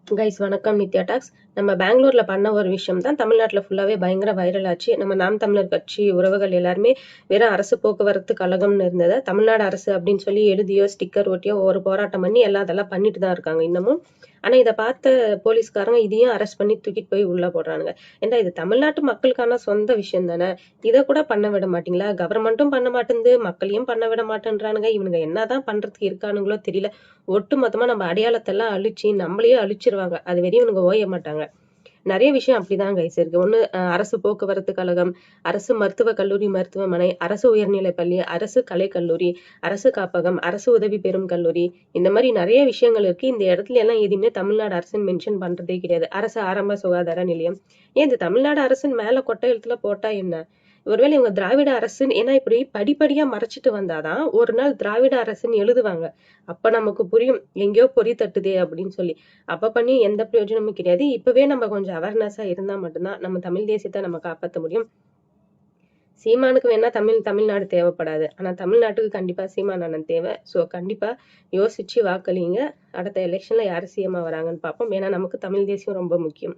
Guys வணக்கம். Nithya tax. நம்ம பெங்களூர்ல பண்ண ஒரு விஷயம் தான் தமிழ்நாட்டுல ஃபுல்லாவே பயங்கர வைரல் ஆச்சு. நம்ம நாம் தமிழர் கட்சி உறவுகள் எல்லாருமே வெறும் அரசு போக்குவரத்து கழகம்னு இருந்ததை தமிழ்நாடு அரசு அப்படின்னு சொல்லி எழுதியோ ஸ்டிக்கர் ஒட்டியோ ஒரு போராட்டம் பண்ணி அதெல்லாம் பண்ணிட்டு தான் இருக்காங்க இன்னமும். ஆனா இதை பார்த்த போலீஸ்காரங்க இதையும் அரெஸ்ட் பண்ணி தூக்கிட்டு போய் உள்ள போடுறானுங்க. ஏன்னா இது தமிழ்நாட்டு மக்களுக்கான சொந்த விஷயம் தானே, இதை கூட பண்ண விட மாட்டீங்களா? கவர்மெண்ட்டும் பண்ண மாட்டேங்குது, மக்களையும் பண்ண விட மாட்டேன்றானுங்க. இவனுங்க என்னதான் பண்றதுக்கு இருக்கானுங்களோ தெரியல. ஒட்டு மொத்தமா நம்ம அடையாளத்தை எல்லாம் அழிச்சு நம்மளையே அழிச்சிருவாங்க. அது வரையும் இவனுங்க ஓய மாட்டாங்க. நிறைய விஷயம் அப்படிதான் கைஸ் இருக்கு. ஒண்ணு அரசு போக்குவரத்து கழகம், அரசு மருத்துவக் கல்லூரி மருத்துவமனை, அரசு உயர்நிலைப் பள்ளி, அரசு கலைக்கல்லூரி, அரசு காப்பகம், அரசு உதவி பெறும் கல்லூரி, இந்த மாதிரி நிறைய விஷயங்கள் இருக்கு. இந்த இடத்துல எல்லாம் எதுவுமே தமிழ்நாடு அரசுன்னு மென்ஷன் பண்றதே கிடையாது. அரசு ஆரம்ப சுகாதார நிலையம். ஏன் இந்த தமிழ்நாடு அரசுன்னு மேல கொட்டை எழுத்துல போட்டா என்ன? ஒருவேளை இவங்க திராவிட அரசுன்னு ஏன்னா இப்படி படிப்படியா மறைச்சிட்டு வந்தாதான் ஒரு நாள் திராவிட அரசுன்னு எழுதுவாங்க. அப்ப நமக்கு புரியும் எங்கேயோ பொறி தட்டுதே அப்படின்னு சொல்லி. அப்ப பண்ணி எந்த பிரயோஜனமும் கிடையாது. இப்பவே நம்ம கொஞ்சம் அவேர்னஸா இருந்தா மட்டும்தான் நம்ம தமிழ் தேசியத்தை நம்ம காப்பாற்ற முடியும். சீமானுக்கு வேணா தமிழ்நாடு தேவைப்படாது. ஆனா தமிழ்நாட்டுக்கு கண்டிப்பா சீமான் அண்ணன் தேவை. சோ கண்டிப்பா யோசிச்சு வாக்களிங்க. அடுத்த எலெக்ஷன்ல யாரு சிஎம்மா வராங்கன்னு பார்ப்போம். ஏன்னா நமக்கு தமிழ் தேசியம் ரொம்ப முக்கியம்.